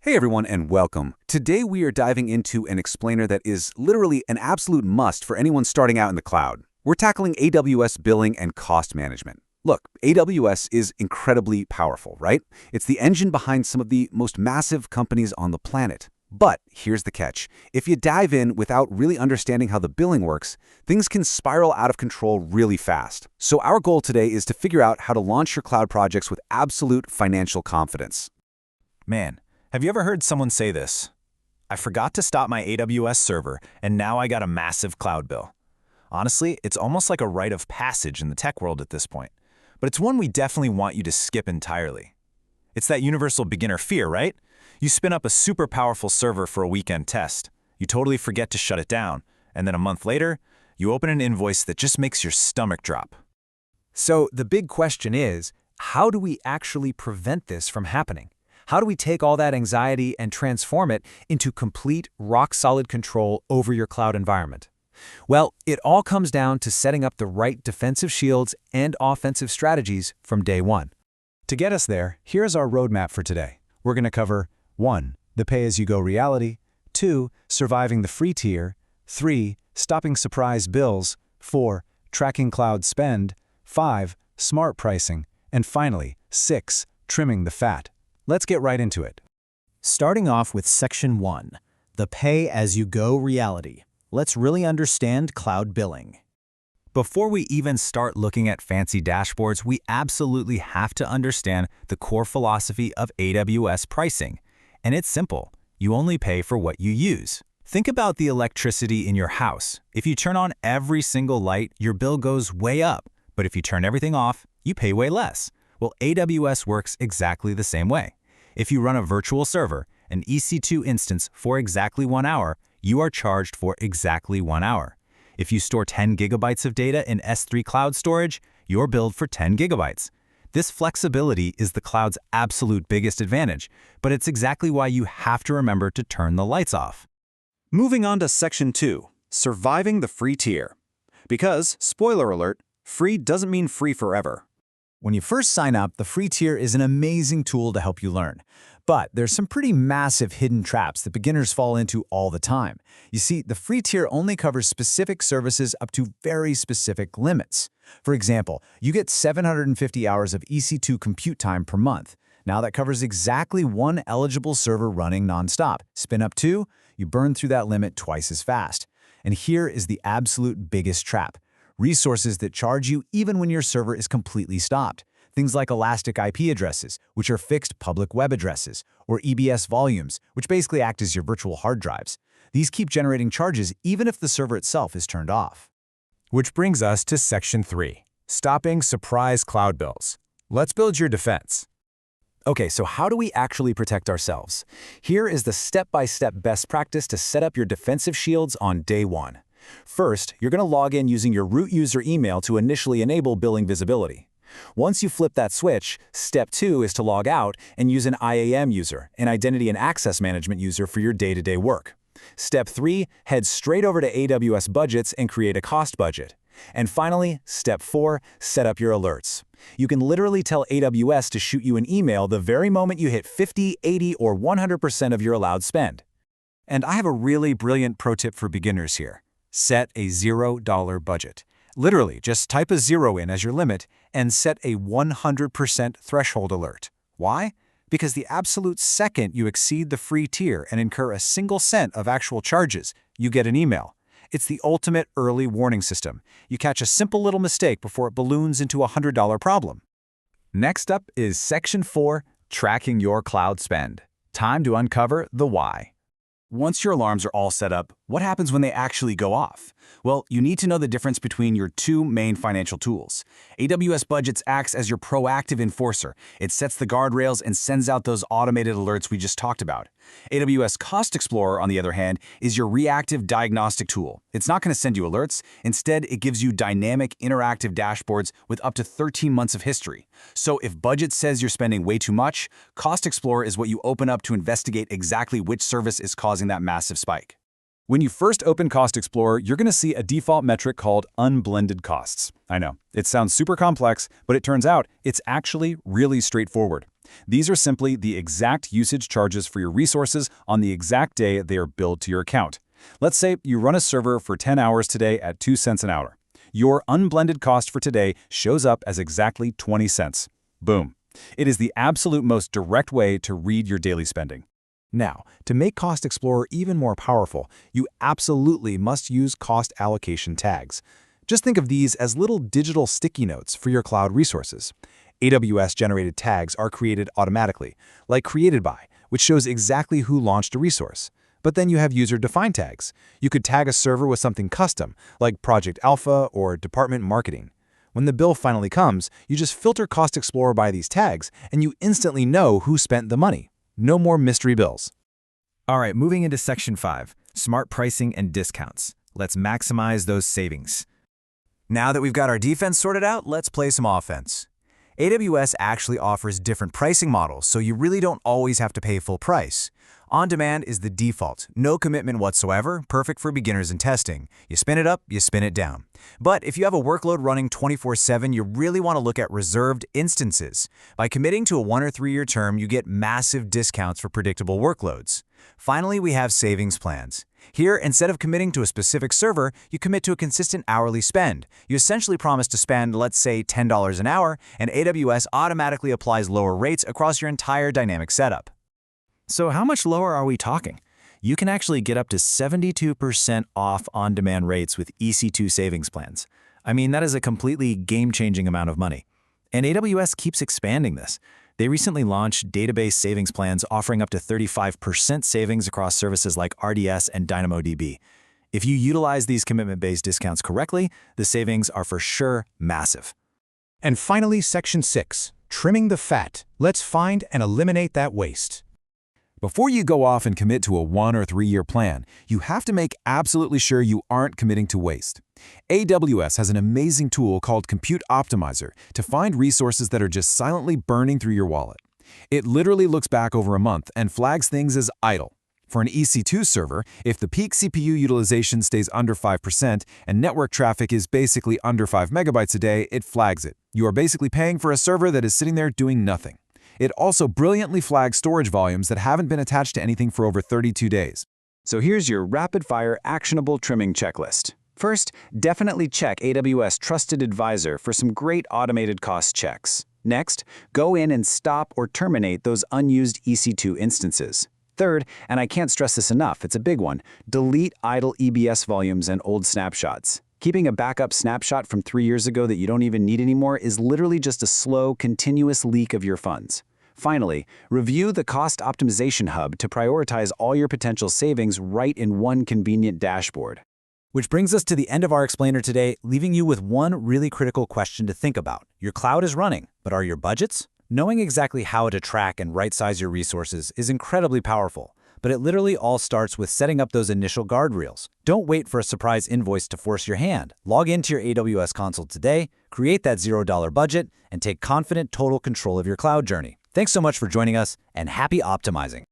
Hey everyone and welcome. Today we are diving into an explainer that is literally an absolute must for anyone starting out in the cloud. We're tackling AWS billing and cost management. Look, AWS is incredibly powerful, right? It's the engine behind some of the most massive companies on the planet. But here's the catch. If you dive in without really understanding how the billing works, things can spiral out of control really fast. So our goal today is to figure out how to launch your cloud projects with absolute financial confidence. Man, have you ever heard someone say this? I forgot to stop my AWS server, and now I got a massive cloud bill. Honestly, it's almost like a rite of passage in the tech world at this point, but it's one we definitely want you to skip entirely. It's that universal beginner fear, right? You spin up a super powerful server for a weekend test. You totally forget to shut it down, and then a month later, you open an invoice that just makes your stomach drop. So the big question is, how do we actually prevent this from happening? How do we take all that anxiety and transform it into complete, rock-solid control over your cloud environment? Well, it all comes down to setting up the right defensive shields and offensive strategies from day one. To get us there, here's our roadmap for today. We're going to cover 1. The pay-as-you-go reality, 2. Surviving the free tier, 3. Stopping surprise bills, 4. Tracking cloud spend, 5. Smart pricing, and finally, 6. Trimming the fat. Let's get right into it. Starting off with Section 1, the pay-as-you-go reality. Let's really understand cloud billing. Before we even start looking at fancy dashboards, we absolutely have to understand the core philosophy of AWS pricing. And it's simple. You only pay for what you use. Think about the electricity in your house. If you turn on every single light, your bill goes way up. But if you turn everything off, you pay way less. Well, AWS works exactly the same way. If you run a virtual server, an EC2 instance for exactly 1 hour, you are charged for exactly 1 hour. If you store 10 gigabytes of data in S3 cloud storage, you're billed for 10 gigabytes. This flexibility is the cloud's absolute biggest advantage, but it's exactly why you have to remember to turn the lights off. Moving on to Section 2, surviving the free tier. Because, spoiler alert, free doesn't mean free forever. When you first sign up, the free tier is an amazing tool to help you learn. But there's some pretty massive hidden traps that beginners fall into all the time. You see, the free tier only covers specific services up to very specific limits. For example, you get 750 hours of EC2 compute time per month. Now that covers exactly one eligible server running nonstop. Spin up 2, you burn through that limit twice as fast. And here is the absolute biggest trap. Resources that charge you even when your server is completely stopped. Things like elastic IP addresses, which are fixed public web addresses, or EBS volumes, which basically act as your virtual hard drives. These keep generating charges even if the server itself is turned off. Which brings us to Section 3, stopping surprise cloud bills. Let's build your defense. Okay, so how do we actually protect ourselves? Here is the step-by-step best practice to set up your defensive shields on day one. First, you're going to log in using your root user email to initially enable billing visibility. Once you flip that switch, step 2 is to log out and use an IAM user, an identity and access management user for your day-to-day work. Step 3, head straight over to AWS Budgets and create a cost budget. And finally, step 4, set up your alerts. You can literally tell AWS to shoot you an email the very moment you hit 50, 80, or 100% of your allowed spend. And I have a really brilliant pro tip for beginners here. Set a $0 budget. Literally, just type a 0 in as your limit and set a 100% threshold alert. Why? Because the absolute second you exceed the free tier and incur a single cent of actual charges, you get an email. It's the ultimate early warning system. You catch a simple little mistake before it balloons into a $100 problem. Next up is Section 4, tracking your cloud spend. Time to uncover the why. Once your alarms are all set up, what happens when they actually go off? Well, you need to know the difference between your two main financial tools. AWS Budgets acts as your proactive enforcer. It sets the guardrails and sends out those automated alerts we just talked about. AWS Cost Explorer, on the other hand, is your reactive diagnostic tool. It's not going to send you alerts. Instead, it gives you dynamic, interactive dashboards with up to 13 months of history. So if Budget says you're spending way too much, Cost Explorer is what you open up to investigate exactly which service is causing that massive spike. When you first open Cost Explorer, you're going to see a default metric called unblended costs. I know, it sounds super complex, but it turns out it's actually really straightforward. These are simply the exact usage charges for your resources on the exact day they are billed to your account. Let's say you run a server for 10 hours today at 2 cents an hour. Your unblended cost for today shows up as exactly 20 cents. Boom. It is the absolute most direct way to read your daily spending. Now, to make Cost Explorer even more powerful, you absolutely must use cost allocation tags. Just think of these as little digital sticky notes for your cloud resources. AWS-generated tags are created automatically, like Created By, which shows exactly who launched a resource. But then you have user-defined tags. You could tag a server with something custom, like Project Alpha or Department Marketing. When the bill finally comes, you just filter Cost Explorer by these tags, and you instantly know who spent the money. No more mystery bills. All right, moving into Section 5, Smart Pricing and Discounts. Let's maximize those savings. Now that we've got our defense sorted out, let's play some offense. AWS actually offers different pricing models, so you really don't always have to pay full price. On-demand is the default, no commitment whatsoever, perfect for beginners and testing. You spin it up, you spin it down. But if you have a workload running 24/7, you really want to look at reserved instances. By committing to a 1 or 3 year term, you get massive discounts for predictable workloads. Finally, we have savings plans. Here, instead of committing to a specific server, you commit to a consistent hourly spend. You essentially promise to spend, let's say, $10 an hour, and AWS automatically applies lower rates across your entire dynamic setup. So how much lower are we talking? You can actually get up to 72% off on-demand rates with EC2 savings plans. I mean, that is a completely game-changing amount of money. And AWS keeps expanding this. They recently launched database savings plans offering up to 35% savings across services like RDS and DynamoDB. If you utilize these commitment-based discounts correctly, the savings are for sure massive. And finally, Section 6, Trimming the Fat. Let's find and eliminate that waste. Before you go off and commit to a 1 or 3 year plan, you have to make absolutely sure you aren't committing to waste. AWS has an amazing tool called Compute Optimizer to find resources that are just silently burning through your wallet. It literally looks back over a month and flags things as idle. For an EC2 server, if the peak CPU utilization stays under 5% and network traffic is basically under 5 megabytes a day, it flags it. You are basically paying for a server that is sitting there doing nothing. It also brilliantly flags storage volumes that haven't been attached to anything for over 32 days. So here's your rapid-fire actionable trimming checklist. First, definitely check AWS Trusted Advisor for some great automated cost checks. Next, go in and stop or terminate those unused EC2 instances. Third, and I can't stress this enough, it's a big one, delete idle EBS volumes and old snapshots. Keeping a backup snapshot from 3 years ago that you don't even need anymore is literally just a slow, continuous leak of your funds. Finally, review the Cost Optimization Hub to prioritize all your potential savings right in one convenient dashboard. Which brings us to the end of our explainer today, leaving you with one really critical question to think about. Your cloud is running, but are your budgets? Knowing exactly how to track and right-size your resources is incredibly powerful, but it literally all starts with setting up those initial guardrails. Don't wait for a surprise invoice to force your hand. Log into your AWS console today, create that $0 budget, and take confident total control of your cloud journey. Thanks so much for joining us, and happy optimizing.